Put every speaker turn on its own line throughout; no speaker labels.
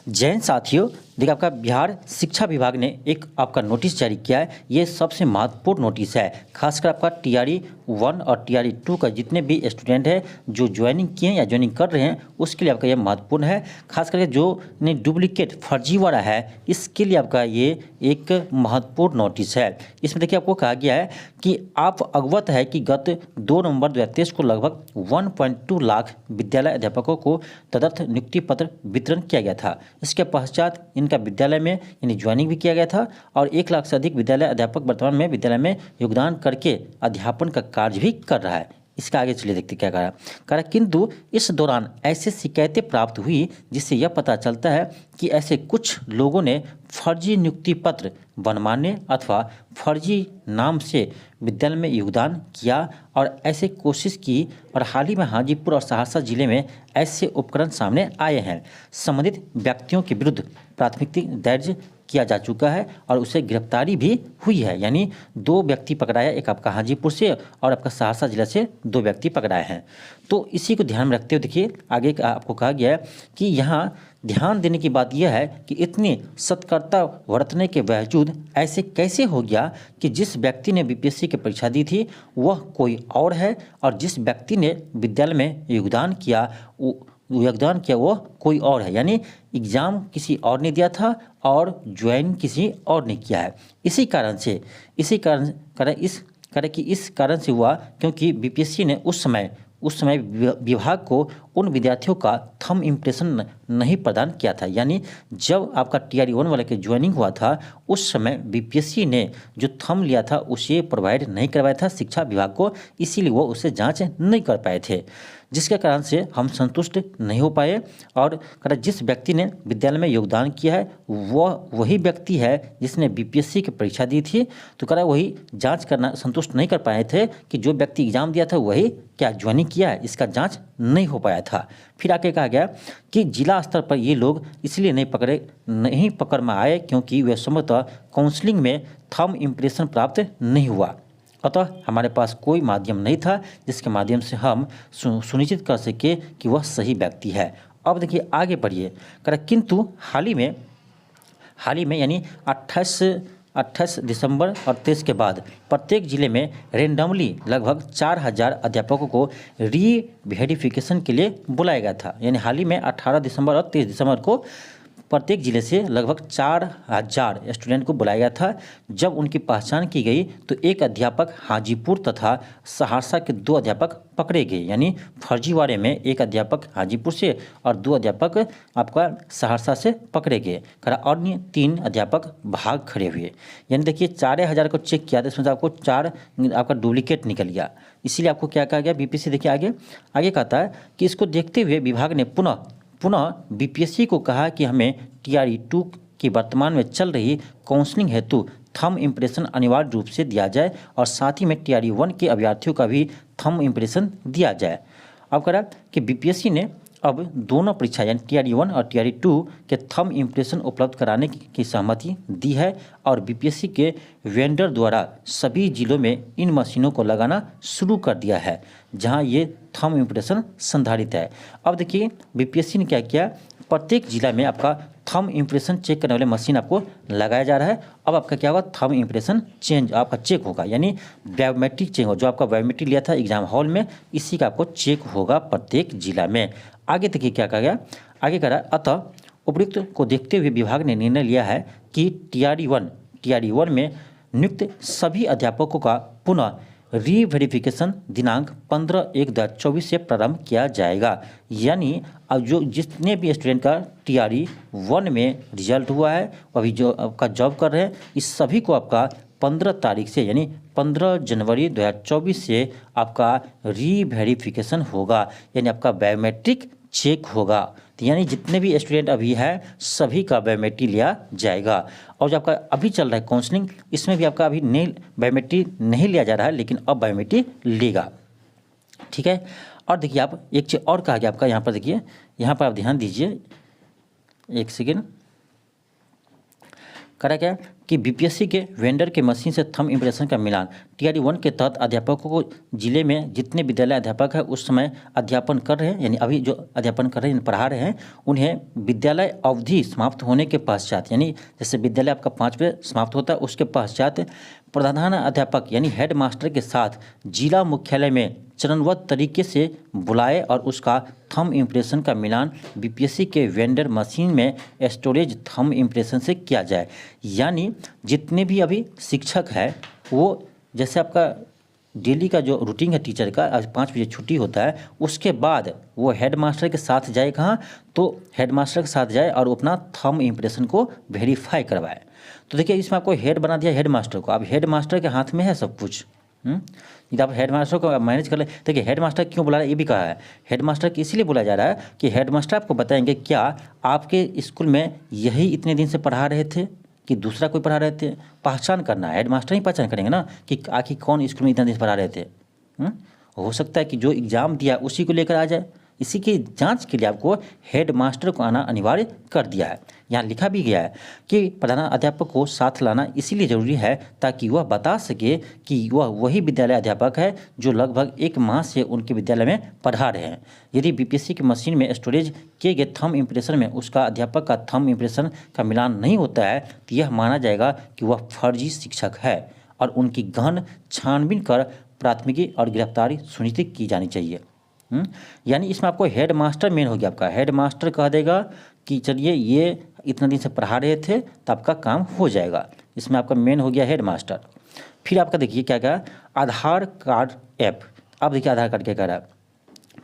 जय हिंद साथियों, देखिए आपका बिहार शिक्षा विभाग ने एक आपका नोटिस जारी किया है। ये सबसे महत्वपूर्ण नोटिस है, खासकर आपका टीआरई 1 और टीआरई 2 का जितने भी स्टूडेंट हैं जो ज्वाइनिंग किए हैं या ज्वाइनिंग कर रहे हैं उसके लिए आपका ये महत्वपूर्ण है। खास करके जो ने डुप्लीकेट फर्जीवाड़ा है इसके लिए आपका ये एक महत्वपूर्ण नोटिस है। इसमें देखिए आपको कहा गया है कि आप अवगत है कि गत 2 नवंबर 2023 को लगभग 1.2 लाख विद्यालय अध्यापकों को तदर्थ नियुक्ति पत्र वितरण किया गया था। इसके पश्चात इनका विद्यालय में यानी ज्वाइनिंग भी किया गया था और 1 लाख से अधिक विद्यालय अध्यापक वर्तमान में विद्यालय में योगदान करके अध्यापन का कार्य भी कर रहा है। इसका आगे चलिए देखते क्या करा, किंतु इस दौरान ऐसे शिकायतें प्राप्त हुई जिससे यह पता चलता है कि ऐसे कुछ लोगों ने फर्जी नियुक्ति पत्र बनवाने अथवा फर्जी नाम से विद्यालय में योगदान किया और ऐसे कोशिश की और हाल ही में हाजीपुर और सहरसा जिले में ऐसे उपकरण सामने आए हैं। संबंधित व्यक्तियों के विरुद्ध प्राथमिकी दर्ज किया जा चुका है और उसे गिरफ्तारी भी हुई है, यानी 2 व्यक्ति पकड़ाया, एक आपका हाजीपुर से और आपका सहरसा जिला से 2 व्यक्ति पकड़ाए हैं। तो इसी को ध्यान में रखते हुए देखिए आगे आपको कहा गया है कि यहाँ ध्यान देने की बात यह है कि इतनी सतर्कता बरतने के बावजूद ऐसे कैसे हो गया कि जिस व्यक्ति ने बीपीएससी की परीक्षा दी थी वह कोई और है और जिस व्यक्ति ने विद्यालय में योगदान किया वो कोई और है, यानी एग्ज़ाम किसी और ने दिया था और ज्वाइन किसी और ने किया है। इसी कारण से हुआ क्योंकि बीपीएससी ने उस समय विभाग को उन विद्यार्थियों का थंब इम्प्रेशन नहीं प्रदान किया था, यानी जब आपका टीआरई 1 वाला के ज्वाइनिंग हुआ था उस समय बीपीएससी ने जो थंब लिया था उसे प्रोवाइड नहीं करवाया था शिक्षा विभाग को, इसीलिए वो उसे जांच नहीं कर पाए थे, जिसके कारण से हम संतुष्ट नहीं हो पाए। और जिस व्यक्ति ने विद्यालय में योगदान किया है वही व्यक्ति है जिसने बीपीएससी की परीक्षा दी थी, तो वही जांच करना संतुष्ट नहीं कर पाए थे कि जो व्यक्ति एग्जाम दिया था वही क्या ज्वाइनिंग किया है, इसका जांच नहीं हो पाया था। फिर आगे कहा गया कि जिला स्तर पर ये लोग इसलिए नहीं पकड़ में आए क्योंकि वे संभवतः काउंसलिंग में थंब इम्प्रेशन प्राप्त नहीं हुआ, अतः हमारे पास कोई माध्यम नहीं था जिसके माध्यम से हम सुनिश्चित कर सके कि वह सही व्यक्ति है। अब देखिए आगे बढ़िए, किंतु हाल ही में यानी 28 दिसंबर और 23 के बाद प्रत्येक जिले में रेंडमली लगभग 4000 अध्यापकों को रीवेरिफिकेशन के लिए बुलाया गया था। यानी हाल ही में 18 दिसंबर और 23 दिसंबर को प्रत्येक जिले से लगभग 4000 स्टूडेंट को बुलाया गया था। जब उनकी पहचान की गई तो एक अध्यापक हाजीपुर तथा सहरसा के 2 अध्यापक पकड़े गए, यानी फर्जीवाड़े में एक अध्यापक हाजीपुर से और 2 अध्यापक आपका सहरसा से पकड़े गए। अन्य 3 अध्यापक भाग खड़े हुए। यानी देखिए 4000 को चेक किया था, इसमें से आपको 4 आपका डुप्लीकेट निकल गया। इसीलिए आपको क्या कहा गया बीपीएससी, देखिए आगे कहता है कि इसको देखते हुए विभाग ने पुनः बीपीएससी को कहा कि हमें टीआरई 2 की वर्तमान में चल रही काउंसलिंग हेतु थंब इम्प्रेशन अनिवार्य रूप से दिया जाए और साथ ही में टीआरई 1 के अभ्यर्थियों का भी थंब इम्प्रेशन दिया जाए। अब कहा कि बीपीएससी ने अब दोनों परीक्षा यानी टीआरई 1 और टीआरई 2 के थंब इम्प्रेशन उपलब्ध कराने की सहमति दी है और बीपीएससी के वेंडर द्वारा सभी जिलों में इन मशीनों को लगाना शुरू कर दिया है जहां ये थंब इम्प्रेशन संधारित है। अब देखिए बीपीएससी ने क्या किया, प्रत्येक जिला में आपका थंब इम्प्रेशन चेक करने वाले मशीन आपको लगाया जा रहा है। अब आपका क्या होगा, थंब इम्प्रेशन आपका चेक होगा, यानी बायोमेट्रिक चेक होगा, जो आपका बायोमेट्रिक लिया था एग्जाम हॉल में इसी का आपको चेक होगा प्रत्येक जिला में। आगे देखिए क्या कहा गया, आगे कह रहा है अतः उपयुक्त को देखते हुए विभाग ने निर्णय लिया है कि टीआरई 1 में नियुक्त सभी अध्यापकों का पुनः रीवेरिफिकेशन दिनांक 15/1/2024 से प्रारंभ किया जाएगा। यानी अब जो जितने भी स्टूडेंट का टीआरई 1 में रिजल्ट हुआ है अभी जो आपका जॉब कर रहे हैं इस सभी को आपका 15 तारीख से यानी 15 जनवरी 2024 से आपका रीवेरिफिकेशन होगा, यानी आपका बायोमेट्रिक चेक होगा। तो यानी जितने भी स्टूडेंट अभी है सभी का बायोमेट्रिक लिया जाएगा। और जो आपका अभी चल रहा है काउंसलिंग इसमें भी आपका अभी नहीं बायोमेट्रिक नहीं लिया जा रहा है, लेकिन अब बायोमेट्रिक लेगा, ठीक है। और देखिए आप एक चीज़ और कहा गया आपका यहाँ पर, देखिए यहाँ पर आप ध्यान दीजिए, एक सेकेंड। करा क्या कि बीपीएससी के वेंडर के मशीन से थंब इम्प्रेशन का मिलान टीआरई 1 के तहत अध्यापकों को जिले में जितने विद्यालय अध्यापक है उस समय अध्यापन कर रहे हैं, यानी अभी जो अध्यापन कर रहे हैं पढ़ा रहे हैं, उन्हें विद्यालय अवधि समाप्त होने के पश्चात, यानी जैसे विद्यालय आपका 5 बजे समाप्त होता है उसके पश्चात प्रधान अध्यापक यानी हेड मास्टर के साथ जिला मुख्यालय में चरणबद्ध तरीके से बुलाए और उसका थंब इम्प्रेशन का मिलान बीपीएससी के वेंडर मशीन में स्टोरेज थंब इम्प्रेशन से किया जाए। यानी जितने भी अभी शिक्षक है वो जैसे आपका डेली का जो रूटीन है टीचर का, आज 5 बजे छुट्टी होता है, उसके बाद वो हेड मास्टर के साथ जाए कहाँ, तो हेड मास्टर के साथ जाए और अपना थंब इम्प्रेशन को वेरीफाई करवाए। तो देखिए इसमें आपको हेड बना दिया हेड मास्टर को, अब हेड मास्टर के हाथ में है सब कुछ। यदि आप हेड मास्टर को मैनेज कर ले, देखिए हेड मास्टर क्यों बुला रहा है ये भी कहा है, हेड मास्टर की इसीलिए बुलाया जा रहा है कि हेड मास्टर आपको बताएंगे क्या आपके स्कूल में यही इतने दिन से पढ़ा रहे थे कि दूसरा कोई पढ़ा रहे थे, पहचान करना है, हेड मास्टर ही पहचान करेंगे ना कि आखिर कौन स्कूल में इतना दिन से पढ़ा रहे थे। हो सकता है कि जो एग्ज़ाम दिया उसी को लेकर आ जाए, इसी की जांच के लिए आपको हेड मास्टर को आना अनिवार्य कर दिया है। यहाँ लिखा भी गया है कि प्रधान अध्यापक को साथ लाना इसीलिए ज़रूरी है ताकि वह बता सके कि वह वही विद्यालय अध्यापक है जो लगभग 1 माह से उनके विद्यालय में पढ़ा रहे हैं। यदि बीपीएससी की मशीन में स्टोरेज किए गए थंब इम्प्रेशन में उसका अध्यापक का थंब इम्प्रेशन का मिलान नहीं होता है तो यह माना जाएगा कि वह फर्जी शिक्षक है और उनकी गहन छानबीन कर प्राथमिकी और गिरफ्तारी सुनिश्चित की जानी चाहिए। यानी इसमें आपको हेड मास्टर मेन हो गया, आपका हेड मास्टर कह देगा कि चलिए ये इतना दिन से पढ़ा रहे थे तो आपका काम हो जाएगा, इसमें आपका मेन हो गया हेड मास्टर। फिर आपका देखिए क्या क्या आधार कार्ड ऐप। अब देखिए आधार कार्ड क्या कह रहा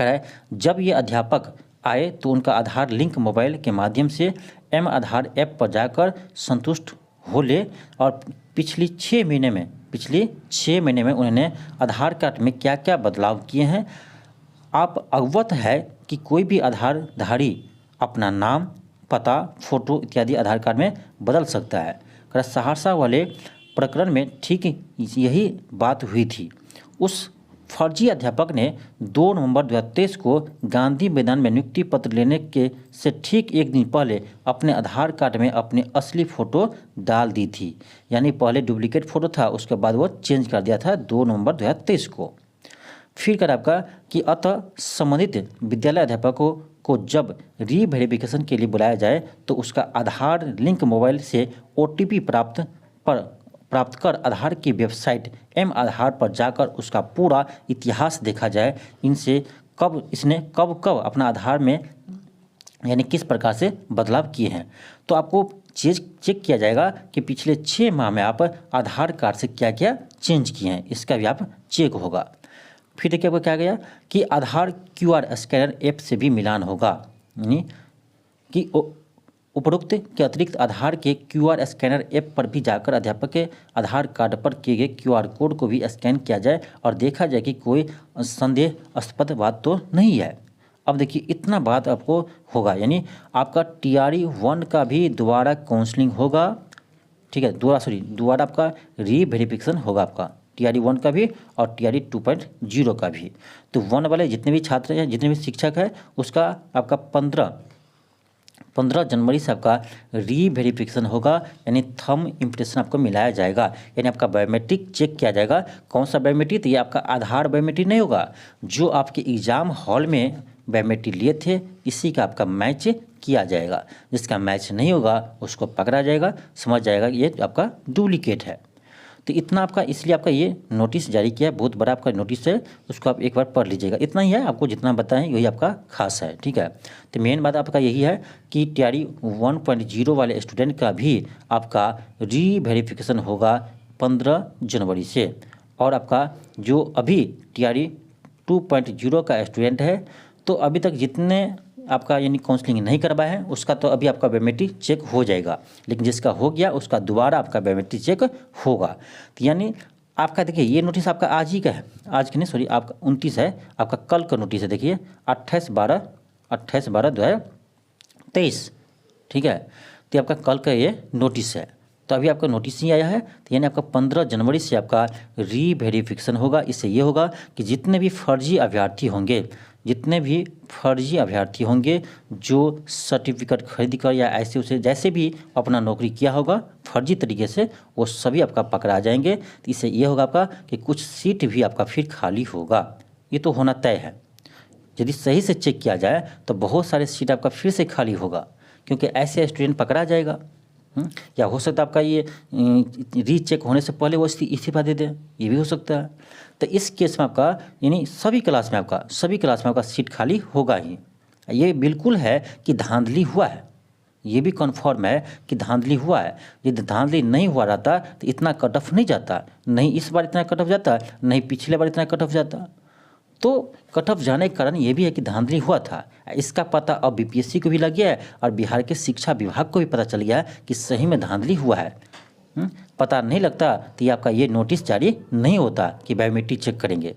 है जब ये अध्यापक आए तो उनका आधार लिंक मोबाइल के माध्यम से एम आधार ऐप पर जाकर संतुष्ट हो ले और पिछले 6 महीने में उन्होंने आधार कार्ड में क्या क्या बदलाव किए हैं। आप अवगत है कि कोई भी आधारधारी अपना नाम, पता, फोटो इत्यादि आधार कार्ड में बदल सकता है। सहरसा वाले प्रकरण में ठीक यही बात हुई थी। उस फर्जी अध्यापक ने 2 नवंबर 2023 को गांधी मैदान में नियुक्ति पत्र लेने के से ठीक 1 दिन पहले अपने आधार कार्ड में अपनी असली फ़ोटो डाल दी थी। यानी पहले डुप्लीकेट फ़ोटो था, उसके बाद वो चेंज कर दिया था 2 नवंबर 2023 को। फिर कर आपका कि अतः संबंधित विद्यालय अध्यापकों को जब रीवेरिफिकेशन के लिए बुलाया जाए तो उसका आधार लिंक मोबाइल से OTP प्राप्त कर आधार की वेबसाइट एम आधार पर जाकर उसका पूरा इतिहास देखा जाए। इसने कब अपना आधार में यानी किस प्रकार से बदलाव किए हैं। तो आपको चेक किया जाएगा कि पिछले 6 माह में आप आधार कार्ड से क्या क्या चेंज किए हैं, इसका भी आप चेक होगा। फिर देखिए आपको क्या गया कि आधार QR स्कैनर ऐप से भी मिलान होगा, यानी कि उपरोक्त के अतिरिक्त आधार के QR स्कैनर ऐप पर भी जाकर अध्यापक के आधार कार्ड पर किए गए QR कोड को भी स्कैन किया जाए और देखा जाए कि कोई संदेहास्पद बात तो नहीं है। अब देखिए इतना बात आपको होगा, यानी आपका TRE 1 का भी दोबारा काउंसलिंग होगा, ठीक है, दोबारा आपका रीवेरिफिकेशन होगा आपका TRE 1 का भी और TRE 2.0 का भी। तो 1 वाले जितने भी छात्र हैं, जितने भी शिक्षक हैं, उसका आपका 15 जनवरी से आपका रीवेरिफिकेशन होगा, यानी थंब इम्प्रेशन आपको मिलाया जाएगा, यानी आपका बायोमेट्रिक चेक किया जाएगा। कौन सा बायोमेट्रिक? तो ये आपका आधार बायोमेट्रिक नहीं होगा, जो आपके एग्ज़ाम हॉल में बायोमेट्रिक लिए थे इसी का आपका मैच किया जाएगा। जिसका मैच नहीं होगा उसको पकड़ा जाएगा, समझ जाएगा ये आपका डुप्लीकेट है। तो इतना आपका, इसलिए आपका ये नोटिस जारी किया, बहुत बड़ा आपका नोटिस है, उसको आप एक बार पढ़ लीजिएगा। इतना ही है, आपको जितना बताएं यही आपका खास है, ठीक है। तो मेन बात आपका यही है कि TRE 1.0 वाले स्टूडेंट का भी आपका रीवेरिफिकेशन होगा 15 जनवरी से, और आपका जो अभी TRE 2.0 का स्टूडेंट है तो अभी तक जितने आपका यानी काउंसलिंग नहीं करवाया है उसका तो अभी आपका बायोमेट्रिक चेक हो जाएगा, लेकिन जिसका हो गया उसका दोबारा आपका बायोमेट्रिक चेक होगा। तो यानी आपका देखिए ये नोटिस आपका आज ही का है, आज की नहीं सॉरी आपका 29 है, आपका कल का नोटिस है, देखिए 28/12/2023, ठीक है। तो आपका कल का ये नोटिस है। तो अभी आपका नोटिस ही आया है, तो यानी आपका 15 जनवरी से आपका रीवेरिफिकेशन होगा। इससे ये होगा कि जितने भी फर्जी अभ्यर्थी होंगे जो सर्टिफिकेट खरीद कर या ऐसे उसे जैसे भी अपना नौकरी किया होगा फर्जी तरीके से, वो सभी आपका पकड़ा जाएंगे। तो इससे ये होगा आपका कि कुछ सीट भी आपका फिर खाली होगा, ये तो होना तय है। यदि सही से चेक किया जाए तो बहुत सारे सीट आपका फिर से खाली होगा, क्योंकि ऐसे स्टूडेंट पकड़ा जाएगा। या हो सकता है आपका ये रीचेक होने से पहले वो इस्तीफा दे दें, ये भी हो सकता है। तो इस केस में आपका यानी सभी क्लास में आपका सीट खाली होगा ही। ये बिल्कुल है कि धांधली हुआ है, ये भी कन्फर्म है कि धांधली हुआ है। यदि धांधली नहीं हुआ रहता तो इतना कट ऑफ नहीं जाता, नहीं इस बार इतना कट ऑफ जाता, नहीं पिछले बार इतना कट ऑफ जाता। तो कट ऑफ जाने के कारण ये भी है कि धांधली हुआ था। इसका पता अब बीपीएससी को भी लग गया है और बिहार के शिक्षा विभाग को भी पता चल गया है कि सही में धांधली हुआ है। पता नहीं लगता तो ये आपका ये नोटिस जारी नहीं होता कि बायोमेट्रिक चेक करेंगे।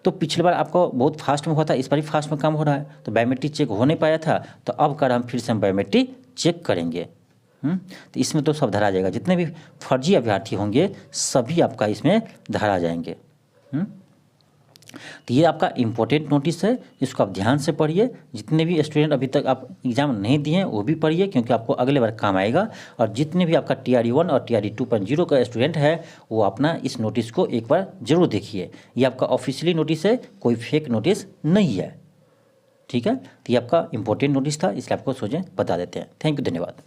तो पिछली बार आपको बहुत फास्ट में हुआ था, इस बार भी फास्ट में काम हो रहा है, तो बायोमेट्रिक चेक हो नहीं पाया था, तो अब कर हम फिर से हम बायोमेट्रिक चेक करेंगे। तो इसमें तो सब धरा जाएगा, जितने भी फर्जी अभ्यर्थी होंगे सभी आपका इसमें धरा जाएंगे। तो ये आपका इम्पोर्टेंट नोटिस है, इसको आप ध्यान से पढ़िए। जितने भी स्टूडेंट अभी तक आप एग्ज़ाम नहीं दिए हैं वो भी पढ़िए, क्योंकि आपको अगले बार काम आएगा। और जितने भी आपका TRE 1 और TRE 2.0 का स्टूडेंट है वो अपना इस नोटिस को एक बार ज़रूर देखिए। ये आपका ऑफिशियली नोटिस है, कोई फेक नोटिस नहीं है, ठीक है। तो ये आपका इम्पोर्टेंट नोटिस था, इसलिए आपको सोचें बता देते हैं। थैंक यू, धन्यवाद।